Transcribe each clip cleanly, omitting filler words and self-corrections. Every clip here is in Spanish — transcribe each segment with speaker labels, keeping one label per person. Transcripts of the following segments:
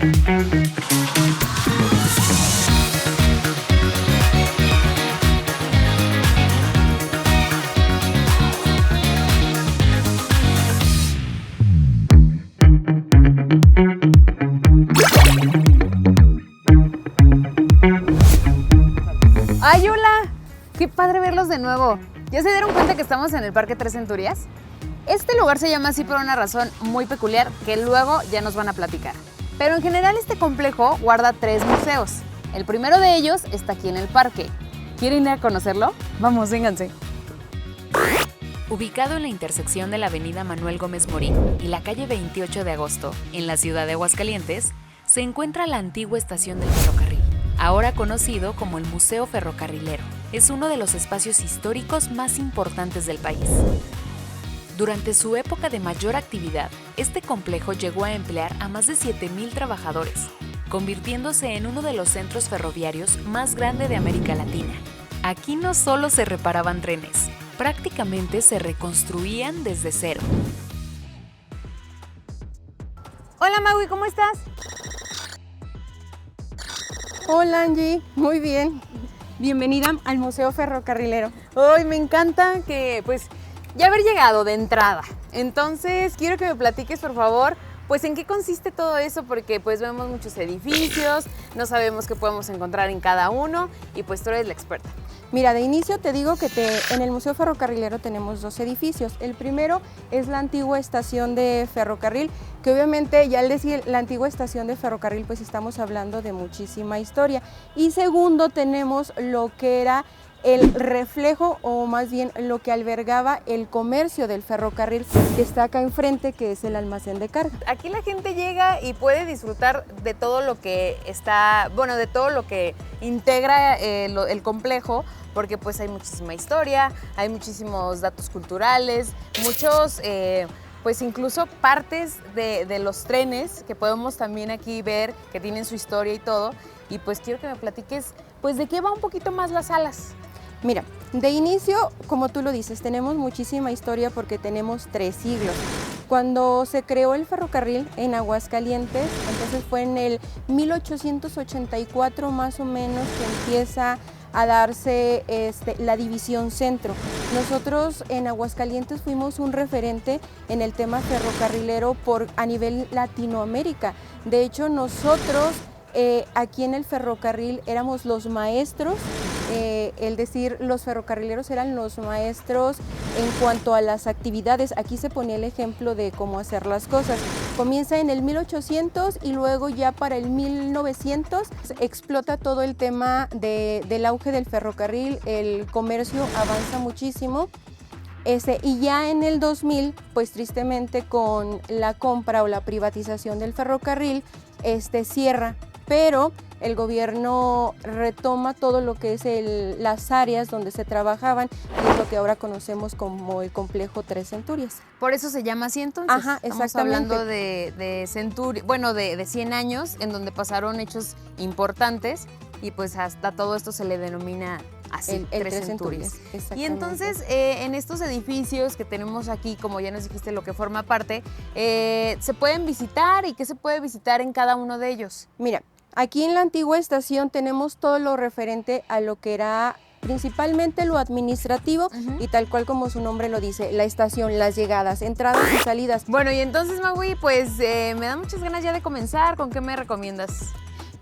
Speaker 1: ¡Ay, hola! ¡Qué padre verlos de nuevo! ¿Ya se dieron cuenta que estamos en el Parque Tres Centurias? Este lugar se llama así por una razón muy peculiar que luego ya nos van a platicar. Pero en general este complejo guarda 3 museos. El primero de ellos está aquí en el parque. ¿Quieren ir a conocerlo? Vamos, vénganse.
Speaker 2: Ubicado en la intersección de la avenida Manuel Gómez Morín y la calle 28 de Agosto, en la ciudad de Aguascalientes, se encuentra la antigua estación del ferrocarril, ahora conocido como el Museo Ferrocarrilero. Es uno de los espacios históricos más importantes del país. Durante su época de mayor actividad, este complejo llegó a emplear a más de 7,000 trabajadores, convirtiéndose en uno de los centros ferroviarios más grandes de América Latina. Aquí no solo se reparaban trenes, prácticamente se reconstruían desde cero.
Speaker 1: Hola Maui, ¿cómo estás?
Speaker 3: Hola Angie, muy bien. Bienvenida al Museo Ferrocarrilero.
Speaker 1: Hoy me encanta que pues ya haber llegado de entrada. Entonces quiero que me platiques por favor pues en qué consiste todo eso, porque pues vemos muchos edificios, no sabemos qué podemos encontrar en cada uno y pues tú eres la experta.
Speaker 3: Mira, de inicio te digo que en el Museo Ferrocarrilero tenemos 2 edificios. El primero es la antigua estación de ferrocarril, que obviamente ya al decir la antigua estación de ferrocarril pues estamos hablando de muchísima historia. Y segundo tenemos lo que era el reflejo, o más bien lo que albergaba el comercio del ferrocarril, que está acá enfrente, que es el almacén de carga.
Speaker 1: Aquí la gente llega y puede disfrutar de todo lo que está, bueno, de todo lo que integra el complejo, porque pues hay muchísima historia, hay muchísimos datos culturales, muchos pues incluso partes de los trenes que podemos también aquí ver, que tienen su historia y todo. Y pues quiero que me platiques pues de qué va un poquito más las salas.
Speaker 3: Mira, de inicio, como tú lo dices, tenemos muchísima historia porque tenemos 3 siglos. Cuando se creó el ferrocarril en Aguascalientes, entonces fue en el 1884 más o menos que empieza a darse la división centro. Nosotros en Aguascalientes fuimos un referente en el tema ferrocarrilero a nivel Latinoamérica. De hecho, nosotros aquí en el ferrocarril éramos los maestros, los ferrocarrileros eran los maestros en cuanto a las actividades. Aquí se ponía el ejemplo de cómo hacer las cosas. Comienza en el 1800 y luego ya para el 1900 explota todo el tema del auge del ferrocarril, el comercio avanza muchísimo. Y ya en el 2000, pues tristemente con la compra o la privatización del ferrocarril, cierra, pero el gobierno retoma todo lo que es las áreas donde se trabajaban, y es lo que ahora conocemos como el complejo Tres Centurias.
Speaker 1: Por eso se llama así entonces.
Speaker 3: Ajá, exactamente.
Speaker 1: Estamos hablando de 100 años en donde pasaron hechos importantes y pues hasta todo esto se le denomina así,
Speaker 3: el
Speaker 1: Tres Centurias. Y entonces en estos edificios que tenemos aquí, como ya nos dijiste lo que forma parte, ¿se pueden visitar y qué se puede visitar en cada uno de ellos?
Speaker 3: Mira, aquí en la antigua estación tenemos todo lo referente a lo que era principalmente lo administrativo, y tal cual como su nombre lo dice, la estación, las llegadas, entradas y salidas.
Speaker 1: Bueno, y entonces Maui, pues me da muchas ganas ya de comenzar. ¿Con qué me recomiendas?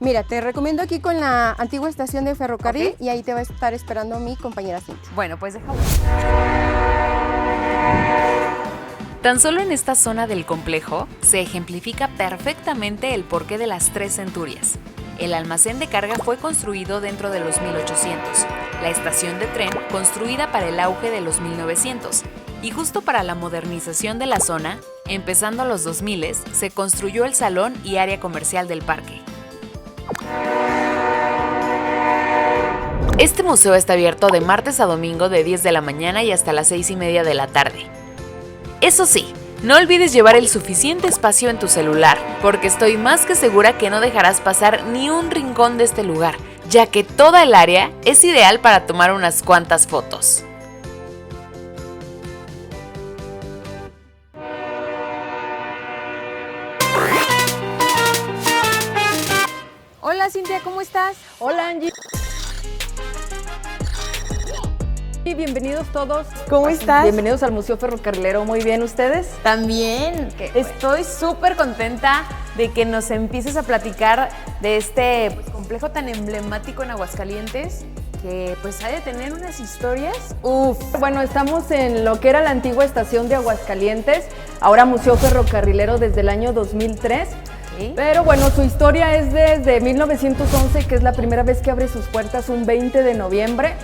Speaker 3: Mira, te recomiendo aquí con la antigua estación de ferrocarril,
Speaker 1: Okay.
Speaker 3: Y ahí te va a estar esperando mi compañera Cintia.
Speaker 1: Bueno, pues déjame.
Speaker 2: Tan solo en esta zona del complejo se ejemplifica perfectamente el porqué de las 3 centurias. El almacén de carga fue construido dentro de los 1800, la estación de tren construida para el auge de los 1900, y justo para la modernización de la zona, empezando a los 2000, se construyó el salón y área comercial del parque. Este museo está abierto de martes a domingo de 10 de la mañana y hasta las 6:30 de la tarde. Eso sí, no olvides llevar el suficiente espacio en tu celular, porque estoy más que segura que no dejarás pasar ni un rincón de este lugar, ya que toda el área es ideal para tomar unas cuantas fotos.
Speaker 1: Hola Cintia, ¿cómo estás?
Speaker 3: Hola Angie. Y bienvenidos todos.
Speaker 1: ¿Cómo estás?
Speaker 3: Bienvenidos al Museo Ferrocarrilero. Muy bien, ¿ustedes?
Speaker 1: También. Estoy súper contenta de que nos empieces a platicar de este complejo tan emblemático en Aguascalientes, que pues ha de tener unas historias.
Speaker 3: Bueno, estamos en lo que era la antigua estación de Aguascalientes, ahora Museo Ferrocarrilero desde el año 2003. ¿Sí? Pero bueno, su historia es desde 1911, que es la primera vez que abre sus puertas, un 20 de noviembre.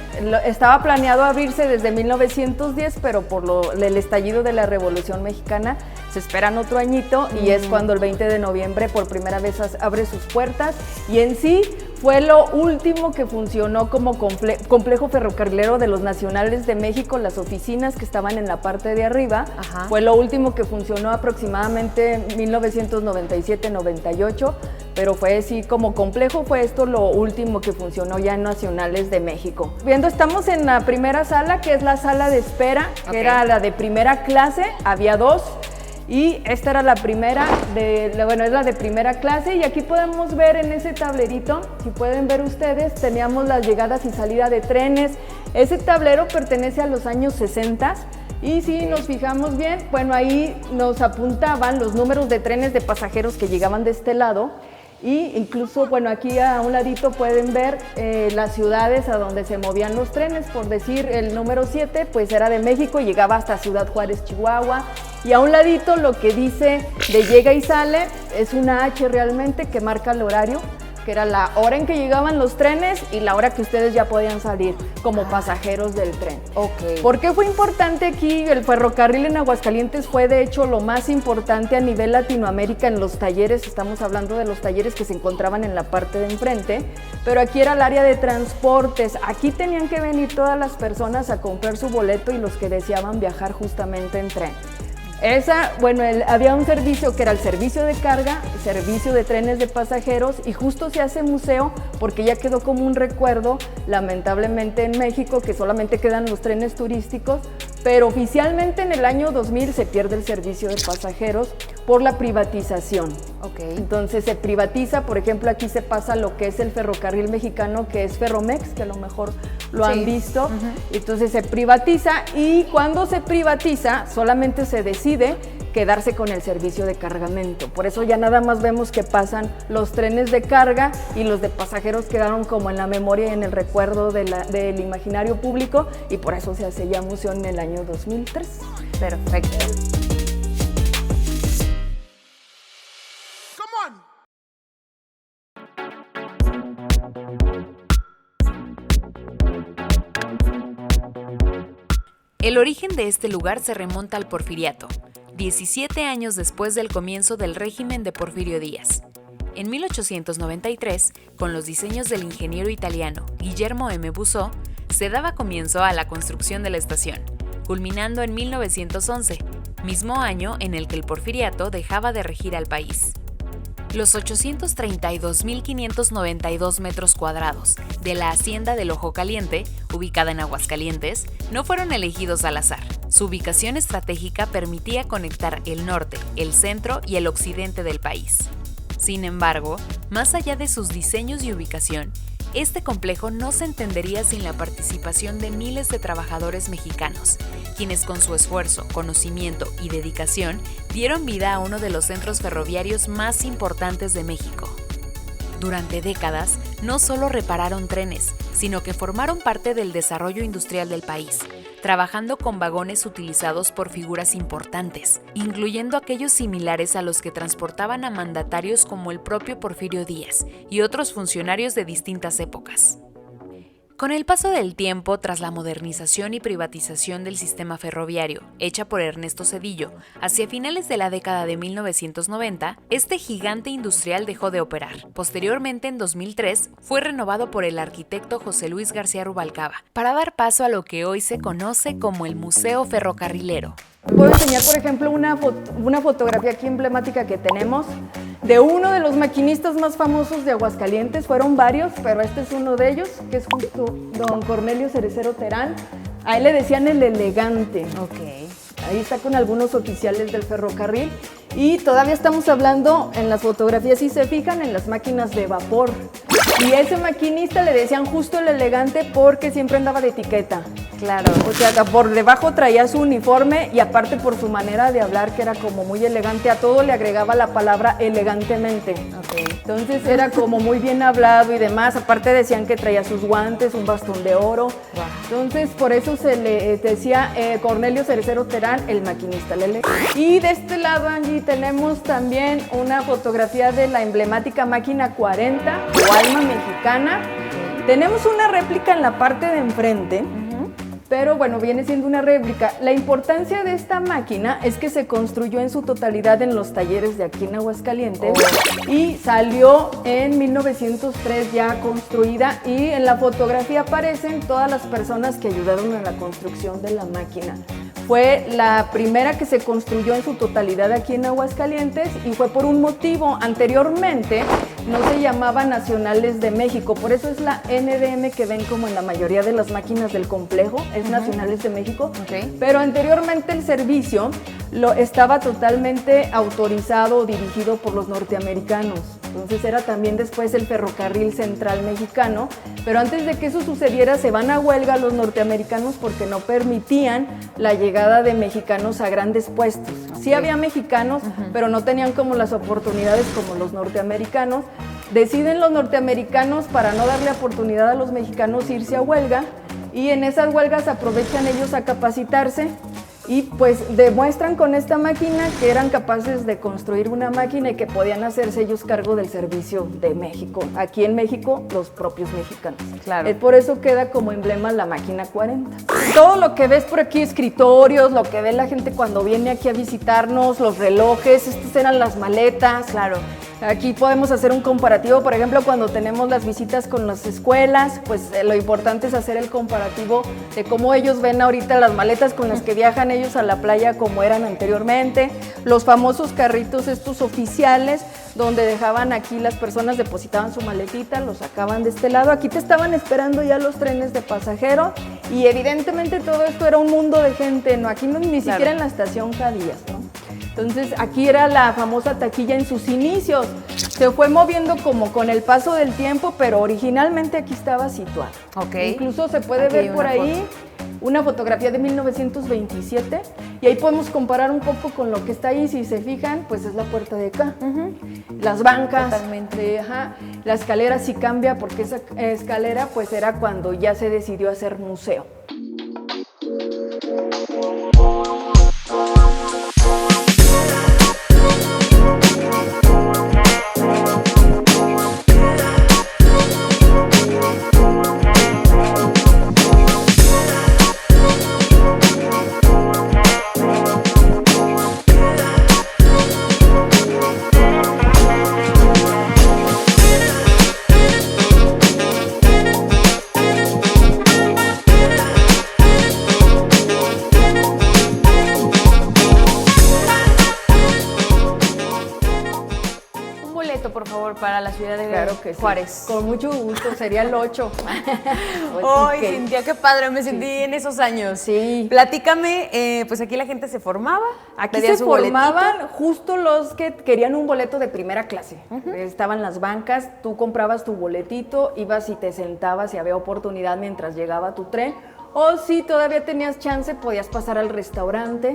Speaker 3: Estaba planeado abrirse desde 1910, pero por el estallido de la Revolución Mexicana se esperan otro añito y es cuando el 20 de noviembre por primera vez abre sus puertas, y en sí fue lo último que funcionó como complejo ferrocarrilero de los Nacionales de México. Las oficinas que estaban en la parte de arriba, fue lo último que funcionó aproximadamente en 1997-98, pero fue así como complejo, fue esto lo último que funcionó ya en Nacionales de México. Estamos en la primera sala, que es la sala de espera, que era la de primera clase, había dos. Y esta era la primera, es la de primera clase, y aquí podemos ver en ese tablerito, si pueden ver ustedes, teníamos las llegadas y salida de trenes. Ese tablero pertenece a los años 60 y si nos fijamos bien, bueno, ahí nos apuntaban los números de trenes de pasajeros que llegaban de este lado. Y incluso, bueno, aquí a un ladito pueden ver las ciudades a donde se movían los trenes. Por decir, el número 7 pues era de México y llegaba hasta Ciudad Juárez, Chihuahua. Y a un ladito lo que dice de llega y sale es una H realmente que marca el horario, que era la hora en que llegaban los trenes y la hora que ustedes ya podían salir como pasajeros del tren. ¿Por qué fue importante aquí? El ferrocarril en Aguascalientes fue de hecho lo más importante a nivel Latinoamérica en los talleres. Estamos hablando de los talleres que se encontraban en la parte de enfrente, pero aquí era el área de transportes. Aquí tenían que venir todas las personas a comprar su boleto y los que deseaban viajar justamente en tren. Había un servicio que era el servicio de carga, servicio de trenes de pasajeros, y justo se hace museo porque ya quedó como un recuerdo, lamentablemente en México, que solamente quedan los trenes turísticos, pero oficialmente en el año 2000 se pierde el servicio de pasajeros por la privatización. Entonces se privatiza, por ejemplo, aquí se pasa lo que es el ferrocarril mexicano, que es Ferromex, que a lo mejor lo han visto. Entonces se privatiza, y cuando se privatiza solamente se decide quedarse con el servicio de cargamento. Por eso ya nada más vemos que pasan los trenes de carga y los de pasajeros quedaron como en la memoria y en el recuerdo del imaginario público, y por eso se hace ya museo en el año 2003.
Speaker 1: Perfecto.
Speaker 2: El origen de este lugar se remonta al Porfiriato, 17 años después del comienzo del régimen de Porfirio Díaz. En 1893, con los diseños del ingeniero italiano Guillermo M. Bussó, se daba comienzo a la construcción de la estación, culminando en 1911, mismo año en el que el Porfiriato dejaba de regir al país. Los 832.592 metros cuadrados de la Hacienda del Ojo Caliente, ubicada en Aguascalientes, no fueron elegidos al azar. Su ubicación estratégica permitía conectar el norte, el centro y el occidente del país. Sin embargo, más allá de sus diseños y ubicación, este complejo no se entendería sin la participación de miles de trabajadores mexicanos, quienes con su esfuerzo, conocimiento y dedicación dieron vida a uno de los centros ferroviarios más importantes de México. Durante décadas, no solo repararon trenes, sino que formaron parte del desarrollo industrial del país, trabajando con vagones utilizados por figuras importantes, incluyendo aquellos similares a los que transportaban a mandatarios como el propio Porfirio Díaz y otros funcionarios de distintas épocas. Con el paso del tiempo, tras la modernización y privatización del sistema ferroviario, hecha por Ernesto Zedillo, hacia finales de la década de 1990, este gigante industrial dejó de operar. Posteriormente, en 2003, fue renovado por el arquitecto José Luis García Rubalcaba, para dar paso a lo que hoy se conoce como el Museo Ferrocarrilero.
Speaker 3: Puedo enseñar, por ejemplo, una fotografía aquí emblemática que tenemos de uno de los maquinistas más famosos de Aguascalientes. Fueron varios, pero este es uno de ellos, que es justo don Cornelio Cerecero Terán. A él le decían el elegante. Ahí está con algunos oficiales del ferrocarril.
Speaker 4: Y todavía estamos hablando en las fotografías, si se fijan, en las máquinas de vapor. Y ese maquinista le decían justo el elegante porque siempre andaba de etiqueta.
Speaker 1: Claro.
Speaker 4: O sea, por debajo traía su uniforme y aparte por su manera de hablar, que era como muy elegante, a todo le agregaba la palabra elegantemente.
Speaker 1: Okay.
Speaker 4: Entonces era como muy bien hablado y demás. Aparte decían que traía sus guantes, un bastón de oro.
Speaker 1: Wow.
Speaker 4: Entonces por eso se le decía Cornelio Cerecero Terán, el maquinista Lele. Y de este lado, Angie, tenemos también una fotografía de la emblemática máquina 40 o alma mexicana. Tenemos una réplica en la parte de enfrente. Pero bueno, viene siendo una réplica. La importancia de esta máquina es que se construyó en su totalidad en los talleres de aquí en Aguascalientes y salió en 1903 ya construida, y en la fotografía aparecen todas las personas que ayudaron en la construcción de la máquina. Fue la primera que se construyó en su totalidad aquí en Aguascalientes y fue por un motivo. Anteriormente no se llamaba Nacionales de México, por eso es la NDM que ven como en la mayoría de las máquinas del complejo, es Nacionales de México. Pero anteriormente el servicio estaba totalmente autorizado o dirigido por los norteamericanos. Entonces era también después el Ferrocarril Central Mexicano, pero antes de que eso sucediera se van a huelga los norteamericanos porque no permitían la llegada de mexicanos a grandes puestos. Sí había mexicanos, pero no tenían como las oportunidades como los norteamericanos. Deciden los norteamericanos, para no darle oportunidad a los mexicanos, irse a huelga, y en esas huelgas aprovechan ellos a capacitarse. Y pues demuestran con esta máquina que eran capaces de construir una máquina y que podían hacerse ellos cargo del servicio de México. Aquí en México, los propios mexicanos.
Speaker 1: Claro.
Speaker 4: Por eso queda como emblema la máquina 40. Todo lo que ves por aquí, escritorios, lo que ve la gente cuando viene aquí a visitarnos, los relojes, estas eran las maletas.
Speaker 1: Claro.
Speaker 4: Aquí podemos hacer un comparativo, por ejemplo, cuando tenemos las visitas con las escuelas, pues lo importante es hacer el comparativo de cómo ellos ven ahorita las maletas con las que viajan ellos a la playa como eran anteriormente, los famosos carritos estos oficiales, donde dejaban aquí las personas, depositaban su maletita, lo sacaban de este lado, aquí te estaban esperando ya los trenes de pasajeros, y evidentemente todo esto era un mundo de gente, ¿no? Aquí ni siquiera en la estación cabías, ¿no? Entonces aquí era la famosa taquilla en sus inicios. Se fue moviendo como con el paso del tiempo, pero originalmente aquí estaba situado. Incluso se puede ver por ahí una fotografía de 1927 y ahí podemos comparar un poco con lo que está ahí. Si se fijan, pues es la puerta de acá. Las bancas, la escalera sí cambia porque esa escalera pues era cuando ya se decidió hacer museo.
Speaker 1: Por favor, para la ciudad de
Speaker 4: Claro que
Speaker 1: Juárez.
Speaker 4: Sí. Con mucho gusto, sería el 8.
Speaker 1: Ay, Cintia, qué padre, me sentí en esos años.
Speaker 4: Sí.
Speaker 1: Platícame, pues aquí la gente se formaba.
Speaker 4: Aquí se formaban justo los que querían un boleto de primera clase. Estaban las bancas, tú comprabas tu boletito, ibas y te sentabas y había oportunidad mientras llegaba tu tren. O si todavía tenías chance, podías pasar al restaurante,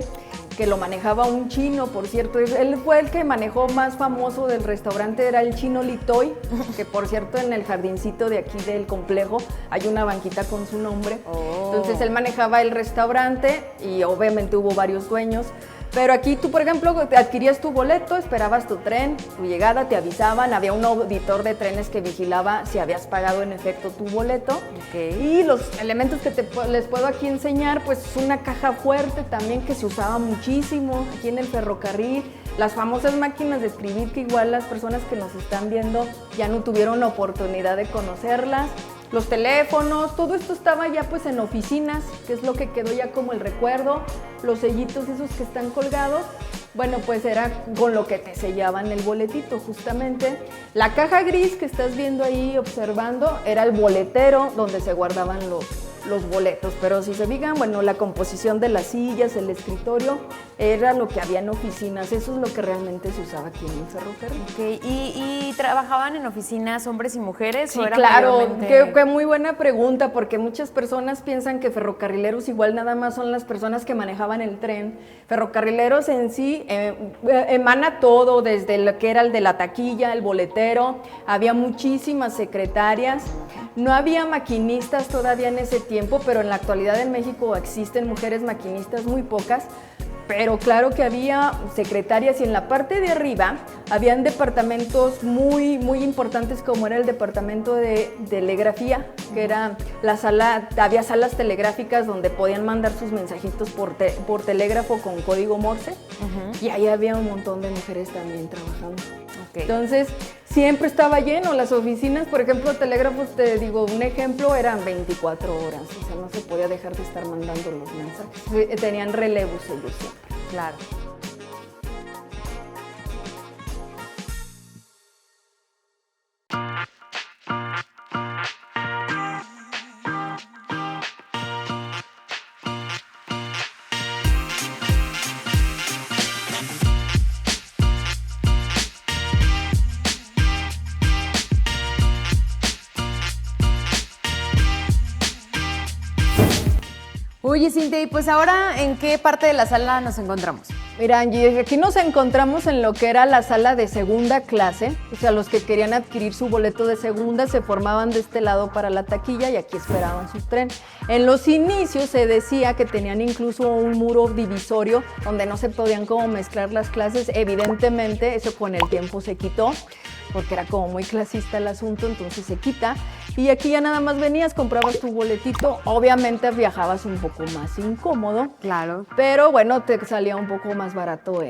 Speaker 4: que lo manejaba un chino, por cierto. Él fue el que manejó más famoso del restaurante, era el chino Litoy, que por cierto en el jardincito de aquí del complejo hay una banquita con su nombre. Entonces él manejaba el restaurante y obviamente hubo varios dueños. Pero aquí tú, por ejemplo, adquirías tu boleto, esperabas tu tren, tu llegada, te avisaban, había un auditor de trenes que vigilaba si habías pagado en efecto tu boleto. Y los elementos que les puedo aquí enseñar, pues es una caja fuerte también que se usaba muchísimo aquí en el ferrocarril. Las famosas máquinas de escribir que igual las personas que nos están viendo ya no tuvieron la oportunidad de conocerlas. Los teléfonos, todo esto estaba ya pues en oficinas, que es lo que quedó ya como el recuerdo. Los sellitos esos que están colgados, bueno, pues era con lo que te sellaban el boletito justamente. La caja gris que estás viendo ahí observando era el boletero donde se guardaban los boletos, pero si se fijan, bueno, la composición de las sillas, el escritorio, era lo que había en oficinas, eso es lo que realmente se usaba aquí en el ferrocarril.
Speaker 1: Okay. ¿Y trabajaban en oficinas hombres y mujeres?
Speaker 4: Sí,
Speaker 1: ¿o era
Speaker 4: claro,
Speaker 1: mayormente...
Speaker 4: qué muy buena pregunta, porque muchas personas piensan que ferrocarrileros igual nada más son las personas que manejaban el tren. Ferrocarrileros en sí emana todo, desde lo que era el de la taquilla, el boletero, había muchísimas secretarias, no había maquinistas todavía en ese tiempo, pero en la actualidad en México existen mujeres maquinistas, muy pocas, pero claro que había secretarias y en la parte de arriba habían departamentos muy importantes como era el departamento de telegrafía, que era la sala, había salas telegráficas donde podían mandar sus mensajitos por telégrafo con código Morse y ahí había un montón de mujeres también trabajando.
Speaker 1: Okay.
Speaker 4: Entonces, siempre estaba lleno. Las oficinas, por ejemplo, telégrafos, te digo, un ejemplo, eran 24 horas. O sea, no se podía dejar de estar mandando los mensajes. Tenían relevos ellos siempre.
Speaker 1: Claro. Oye, Cintia, y pues ahora, ¿en qué parte de la sala nos encontramos?
Speaker 4: Mira, Angie, aquí nos encontramos en lo que era la sala de segunda clase, o sea, los que querían adquirir su boleto de segunda se formaban de este lado para la taquilla y aquí esperaban su tren. En los inicios se decía que tenían incluso un muro divisorio donde no se podían como mezclar las clases, evidentemente eso con el tiempo se quitó, porque era como muy clasista el asunto, entonces se quita. Y aquí ya nada más venías, comprabas tu boletito, obviamente viajabas un poco más incómodo.
Speaker 1: Claro.
Speaker 4: Pero bueno, te salía un poco más barato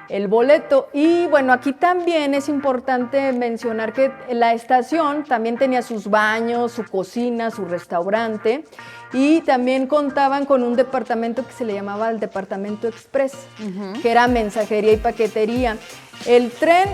Speaker 4: el boleto. Y bueno, aquí también es importante mencionar que la estación también tenía sus baños, su cocina, su restaurante y también contaban con un departamento que se le llamaba el Departamento Express, que era mensajería y paquetería. El tren,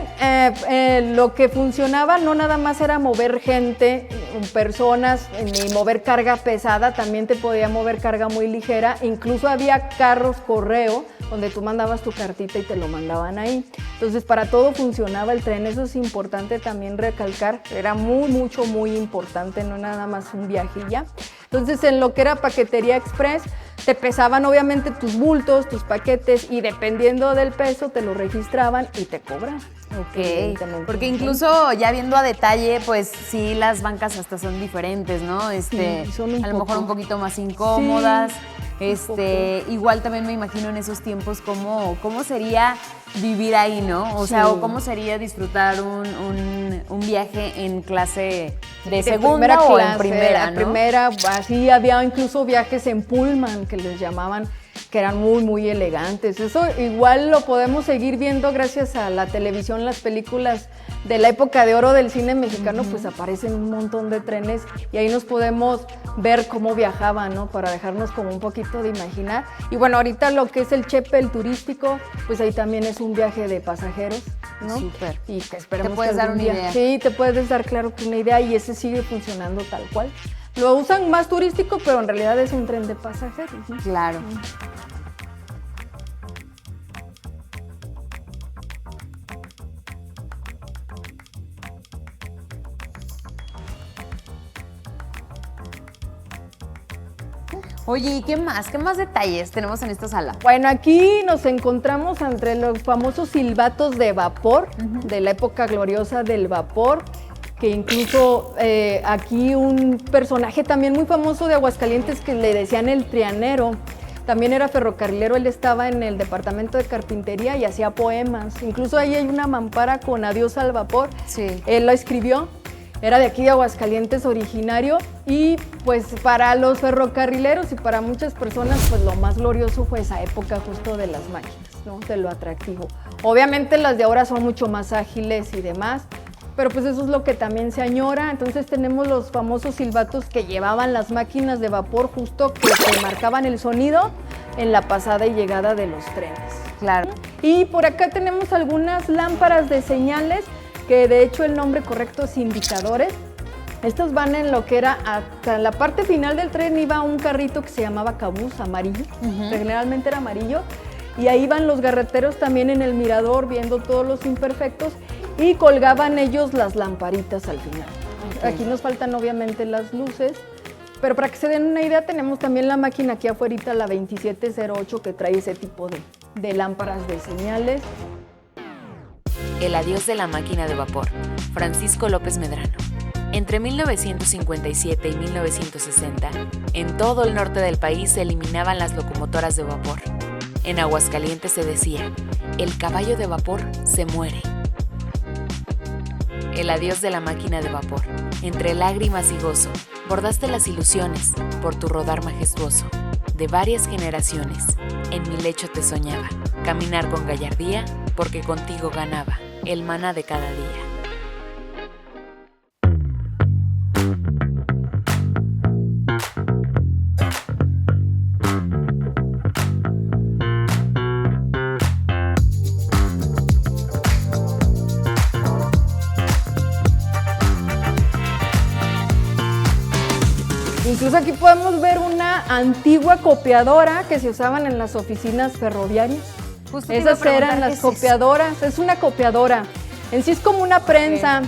Speaker 4: lo que funcionaba no nada más era mover gente, personas, ni mover carga pesada, también te podía mover carga muy ligera, incluso había carros correo donde tú mandabas tu cartita y te lo mandaban ahí. Entonces para todo funcionaba el tren, eso es importante también recalcar, era muy importante, no nada más un viaje y ya. Entonces en lo que era paquetería express, te pesaban obviamente tus bultos, tus paquetes y dependiendo del peso te lo registraban y te cobraban.
Speaker 1: Ok, porque incluso ya viendo a detalle, pues sí, las bancas hasta son diferentes, ¿no?
Speaker 4: Sí, son
Speaker 1: a lo mejor un poquito más incómodas.
Speaker 4: Sí,
Speaker 1: igual también me imagino en esos tiempos cómo sería vivir ahí, ¿no? O sea, o cómo sería disfrutar un viaje en clase de segunda o en primera, ¿no?
Speaker 4: Primera, así había incluso viajes en Pullman que les llamaban, que eran muy elegantes. Eso igual lo podemos seguir viendo gracias a la televisión, las películas de la época de oro del cine mexicano, pues aparecen un montón de trenes y ahí nos podemos ver cómo viajaban, ¿no? Para dejarnos como un poquito de imaginar. Y bueno, ahorita lo que es el Chepe, el turístico, pues ahí también es un viaje de pasajeros, ¿no?
Speaker 1: Súper.
Speaker 4: Y que esperemos
Speaker 1: ¿Te puedes
Speaker 4: que
Speaker 1: dar
Speaker 4: algún
Speaker 1: una
Speaker 4: día-
Speaker 1: idea?
Speaker 4: Sí, te puedes dar claro que una idea y ese sigue funcionando tal cual. Lo usan más turístico, pero en realidad es un tren de pasajeros, ¿no?
Speaker 1: Claro. Oye, ¿y qué más? ¿Qué más detalles tenemos en esta sala?
Speaker 4: Bueno, aquí nos encontramos entre los famosos silbatos de vapor, de la época gloriosa del vapor, que incluso aquí un personaje también muy famoso de Aguascalientes que le decían el Trianero, también era ferrocarrilero, él estaba en el departamento de carpintería y hacía poemas, incluso ahí hay una mampara con Adiós al vapor,
Speaker 1: Sí.
Speaker 4: él la escribió. Era de aquí de Aguascalientes originario y pues para los ferrocarrileros y para muchas personas pues lo más glorioso fue esa época justo de las máquinas, ¿no? De lo atractivo. Obviamente las de ahora son mucho más ágiles y demás, pero pues eso es lo que también se añora. Entonces tenemos los famosos silbatos que llevaban las máquinas de vapor justo que marcaban el sonido en la pasada y llegada de los trenes.
Speaker 1: Claro.
Speaker 4: Y por acá tenemos algunas lámparas de señales que de hecho el nombre correcto es indicadores. Estas van en lo que era hasta la parte final del tren, iba un carrito que se llamaba cabús amarillo, generalmente era amarillo, y ahí van los garroteros también en el mirador viendo todos los imperfectos y colgaban ellos las lamparitas al final. Okay. Aquí nos faltan obviamente las luces, pero para que se den una idea tenemos también la máquina aquí afuera, la 2708, que trae ese tipo de lámparas de señales.
Speaker 2: El adiós de la máquina de vapor, Francisco López Medrano. Entre 1957 y 1960, en todo el norte del país se eliminaban las locomotoras de vapor. En Aguascalientes se decía, el caballo de vapor se muere. El adiós de la máquina de vapor. Entre lágrimas y gozo, bordaste las ilusiones por tu rodar majestuoso. De varias generaciones, en mi lecho te soñaba. Caminar con gallardía, porque contigo ganaba el maná de cada día.
Speaker 4: Incluso aquí podemos ver una antigua copiadora que se usaban en las oficinas ferroviarias.
Speaker 1: Justo
Speaker 4: Esas eran las copiadoras, es una copiadora. En sí es como una prensa,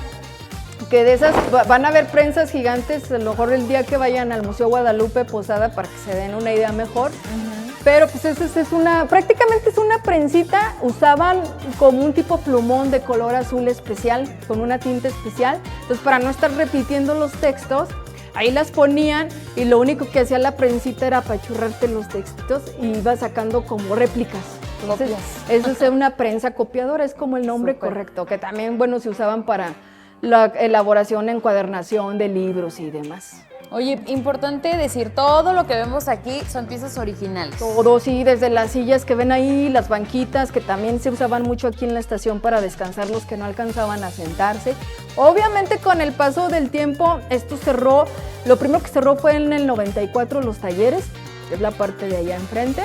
Speaker 4: que de esas van a haber prensas gigantes, a lo mejor el día que vayan al Museo Guadalupe Posada para que se den una idea mejor. Pero pues prácticamente es una prensita, usaban como un tipo plumón de color azul especial, con una tinta especial. Entonces para no estar repitiendo los textos, ahí las ponían y lo único que hacía la prensita era apachurrarte los textitos y iba sacando como réplicas. Entonces, eso es una prensa copiadora, es como el nombre correcto, que también, bueno, se usaban para la elaboración, encuadernación de libros y demás.
Speaker 1: Oye, importante decir, todo lo que vemos aquí son piezas originales.
Speaker 4: Todo, sí, desde las sillas que ven ahí, las banquitas, que también se usaban mucho aquí en la estación para descansar los que no alcanzaban a sentarse. Obviamente con el paso del tiempo, esto cerró, lo primero que cerró fue en el 94 los talleres, que es la parte de allá enfrente.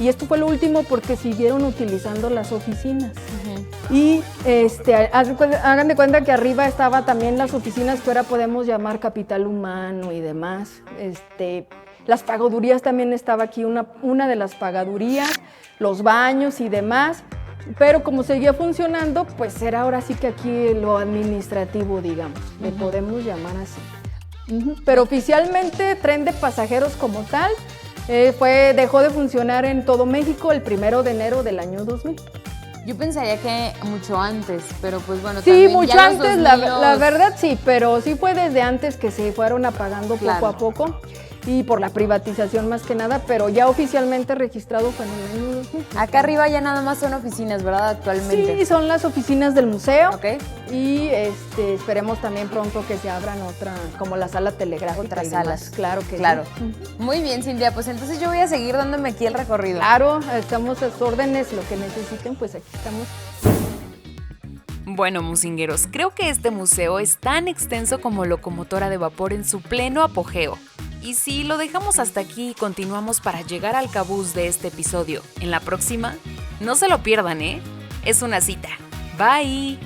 Speaker 4: Y esto fue lo último porque siguieron utilizando las oficinas. Y hagan de cuenta que arriba estaba también las oficinas que ahora podemos llamar capital humano y demás. Las pagadurías también estaba aquí, una de las pagadurías, los baños y demás. Pero como seguía funcionando, pues era ahora sí que aquí lo administrativo, digamos, le podemos llamar así. Pero oficialmente tren de pasajeros como tal, dejó de funcionar en todo México el 1 de enero del año 2000.
Speaker 1: Yo pensaría que mucho antes, pero pues bueno,
Speaker 4: sí,
Speaker 1: también
Speaker 4: mucho
Speaker 1: ya
Speaker 4: antes, la verdad sí, pero sí fue desde antes que se fueron apagando poco a poco. Y por la privatización más que nada, pero ya oficialmente registrado fue en el año 2000.
Speaker 1: Acá arriba ya nada más son oficinas, ¿verdad? Actualmente.
Speaker 4: Sí, son las oficinas del museo.
Speaker 1: Ok.
Speaker 4: Y esperemos también pronto que se abran otra, como la sala telegráfica.
Speaker 1: Otras
Speaker 4: y demás.
Speaker 1: salas.
Speaker 4: Claro que
Speaker 1: claro.
Speaker 4: sí.
Speaker 1: Muy bien, Cintia, pues entonces yo voy a seguir dándome aquí el recorrido.
Speaker 4: Claro, estamos a sus órdenes, lo que necesiten, pues aquí estamos.
Speaker 2: Bueno, musingueros, creo que este museo es tan extenso como locomotora de vapor en su pleno apogeo. Y si lo dejamos hasta aquí y continuamos para llegar al cabús de este episodio en la próxima, no se lo pierdan, ¿eh? Es una cita. Bye.